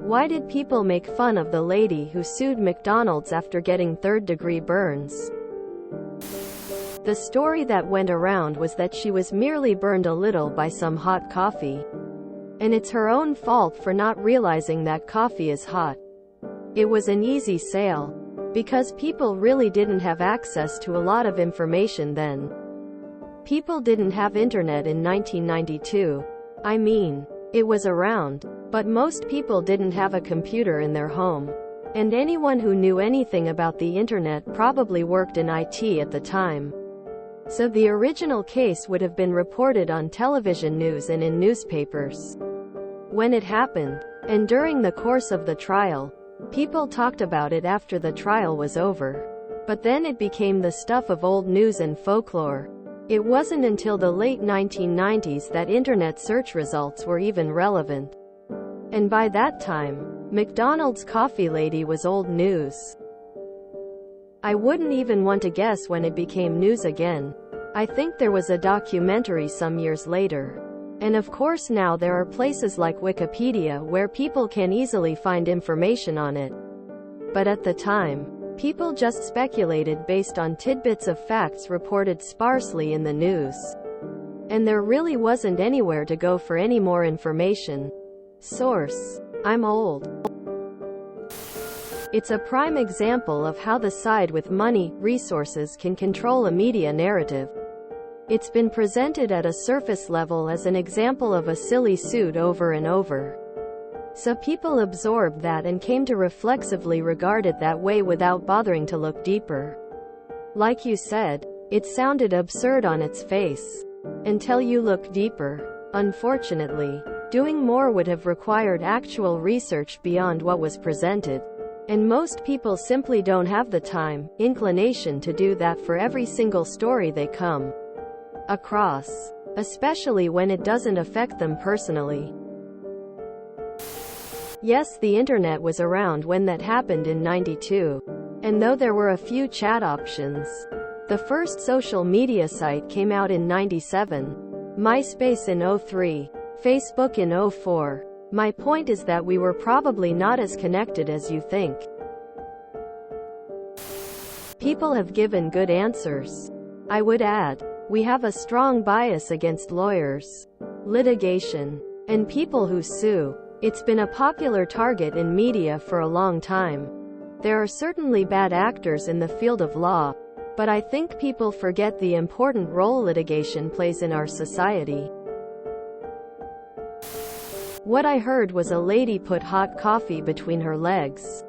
Why did people make fun of the lady who sued McDonald's after getting third-degree burns? The story that went around was that she was merely burned a little by some hot coffee. And it's her own fault for not realizing that coffee is hot. It was an easy sale. Because people really didn't have access to a lot of information then. People didn't have internet in 1992. I mean, it was around, but most people didn't have a computer in their home. And anyone who knew anything about the internet probably worked in IT at the time. So the original case would have been reported on television news and in newspapers. When it happened, and during the course of the trial, people talked about it after the trial was over. But then it became the stuff of old news and folklore. It wasn't until the late 1990s that internet search results were even relevant. And by that time, McDonald's coffee lady was old news. I wouldn't even want to guess when it became news again. I think there was a documentary some years later. And of course now there are places like Wikipedia where people can easily find information on it. But at the time, people just speculated based on tidbits of facts reported sparsely in the news. And there really wasn't anywhere to go for any more information. Source: I'm old. It's a prime example of how the side with money, resources can control a media narrative. It's been presented at a surface level as an example of a silly suit over and over. So people absorbed that and came to reflexively regard it that way without bothering to look deeper. Like you said, it sounded absurd on its face. Until you look deeper. Unfortunately, doing more would have required actual research beyond what was presented. And most people simply don't have the time, inclination to do that for every single story they come across, especially when it doesn't affect them personally. Yes, the internet was around when that happened in '92. And though there were a few chat options, the first social media site came out in '97, MySpace in '03, Facebook in '04. My point is that we were probably not as connected as you think. People have given good answers. I would add, we have a strong bias against lawyers, litigation, and people who sue. It's been a popular target in media for a long time. There are certainly bad actors in the field of law, but I think people forget the important role litigation plays in our society. What I heard was a lady put hot coffee between her legs.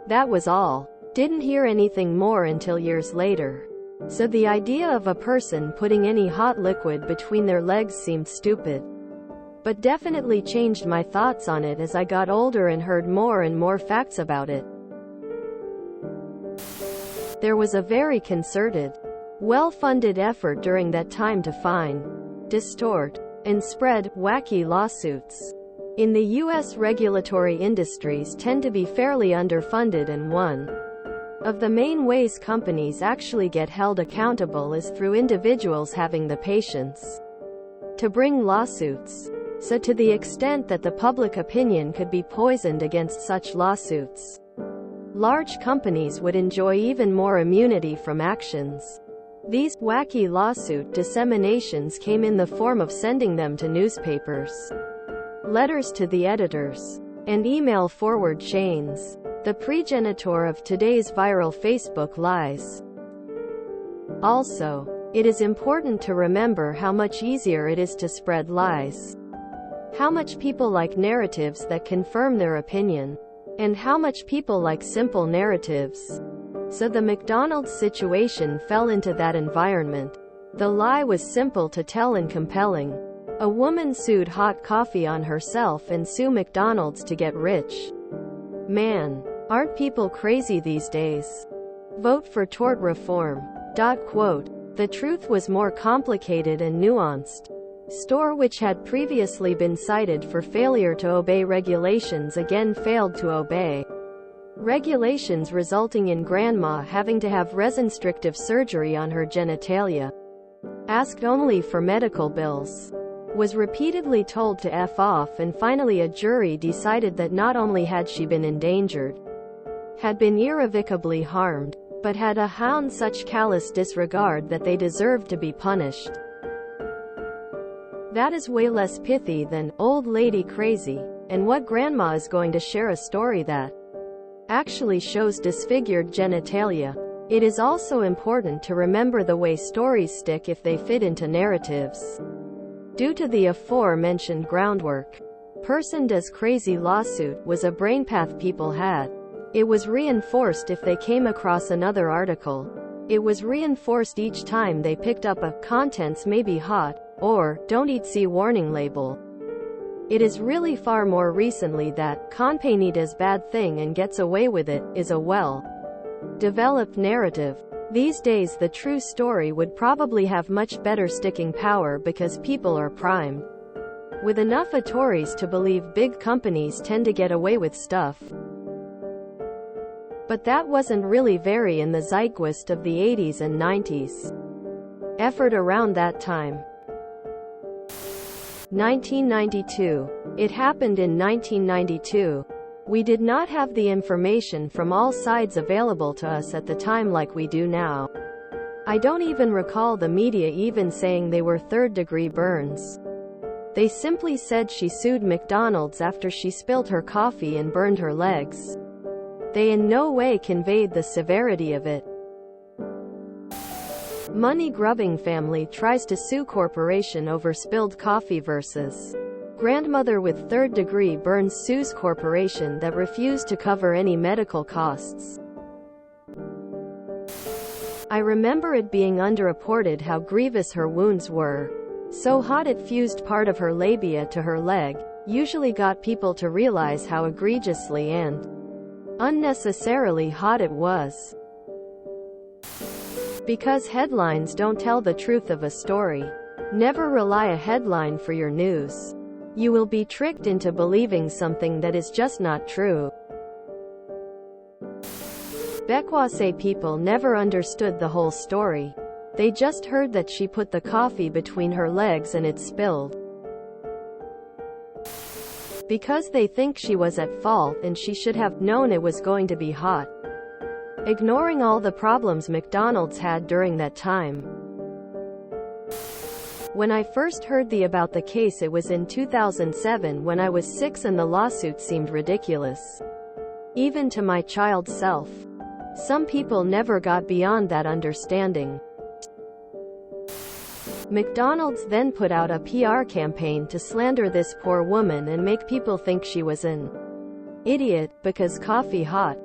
That was all. Didn't hear anything more until years later. So the idea of a person putting any hot liquid between their legs seemed stupid. But definitely changed my thoughts on it as I got older and heard more and more facts about it. There was a very concerted, well-funded effort during that time to find, distort, and spread wacky lawsuits. In the U.S., regulatory industries tend to be fairly underfunded, and one of the main ways companies actually get held accountable is through individuals having the patience to bring lawsuits. So to the extent that the public opinion could be poisoned against such lawsuits, large companies would enjoy even more immunity from actions. These wacky lawsuit disseminations came in the form of sending them to newspapers, letters to the editors, and email forward chains, the progenitor of today's viral Facebook lies. Also, it is important to remember how much easier it is to spread lies. How much people like narratives that confirm their opinion, and how much people like simple narratives. So the McDonald's situation fell into that environment. The lie was simple to tell and compelling. A woman sued hot coffee on herself and sue McDonald's to get rich. Man, aren't people crazy these days? Vote for tort reform. Quote, the truth was more complicated and nuanced. Store which had previously been cited for failure to obey regulations again failed to obey regulations, resulting in grandma having to have reconstructive surgery on her genitalia. Asked only for medical bills. was repeatedly told to F off, and finally a jury decided that not only had she been endangered, had been irrevocably harmed, but had shown such callous disregard that they deserved to be punished. That is way less pithy than old lady crazy. And what grandma is going to share a story that actually shows disfigured genitalia? It is also important to remember the way stories stick if they fit into narratives. Due to the aforementioned groundwork, Person Does Crazy lawsuit was a brain path people had. It was reinforced if they came across another article. It was reinforced each time they picked up a "contents may be hot" or "don't eat, see warning" label. It is really far more recently that "Company does bad thing and gets away with it" is a well-developed narrative. These days the true story would probably have much better sticking power because people are primed with enough Tories to believe big companies tend to get away with stuff. But that wasn't really very in the zeitgeist of the 80s and 90s. Effort around that time. 1992. It happened in 1992. We did not have the information from all sides available to us at the time like we do now. I don't even recall the media even saying they were third-degree burns. They simply said she sued McDonald's after she spilled her coffee and burned her legs. They in no way conveyed the severity of it. Money-grubbing family tries to sue corporation over spilled coffee versus grandmother with third-degree burns sues corporation that refused to cover any medical costs. I remember it being underreported how grievous her wounds were. So hot it fused part of her labia to her leg, usually got people to realize how egregiously and unnecessarily hot it was. Because headlines don't tell the truth of a story. Never rely a headline for your news. You will be tricked into believing something that is just not true. Bekwase people never understood the whole story. They just heard that she put the coffee between her legs and it spilled. Because they think she was at fault and she should have known it was going to be hot. Ignoring all the problems McDonald's had during that time. When I first heard about the case, it was in 2007 when I was 6 and the lawsuit seemed ridiculous. Even to my child self. Some people never got beyond that understanding. McDonald's then put out a PR campaign to slander this poor woman and make people think she was an idiot because coffee hot.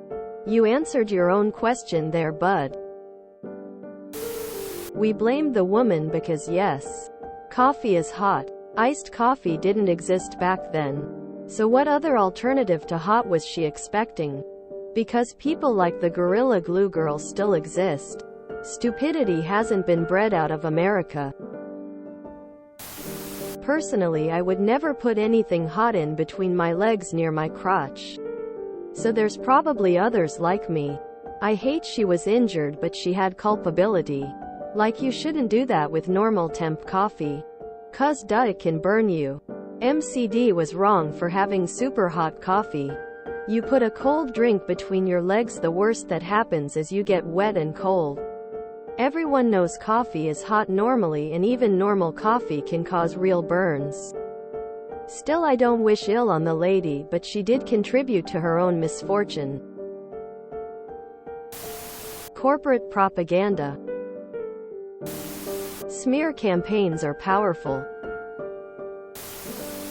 You answered your own question there, bud. We blamed the woman because yes, coffee is hot. Iced coffee didn't exist back then. So what other alternative to hot was she expecting? Because people like the Gorilla Glue Girl still exist. Stupidity hasn't been bred out of America. Personally, I would never put anything hot in between my legs near my crotch. So there's probably others like me. I hate she was injured, but she had culpability. Like you shouldn't do that with normal temp coffee. 'Cause duh, it can burn you. MCD was wrong for having super hot coffee. You put a cold drink between your legs, the worst that happens is you get wet and cold. Everyone knows coffee is hot normally, and even normal coffee can cause real burns. Still, I don't wish ill on the lady, but she did contribute to her own misfortune. Corporate propaganda. Smear campaigns are powerful.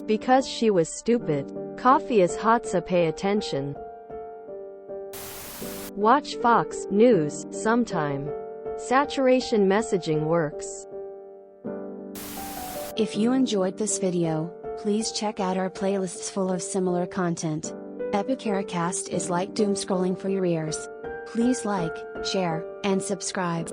Because she was stupid. Coffee is hot, so pay attention. Watch Fox News sometime. Saturation messaging works. If you enjoyed this video, please check out our playlists full of similar content. Epicaricast is like doom scrolling for your ears. Please like, share, and subscribe.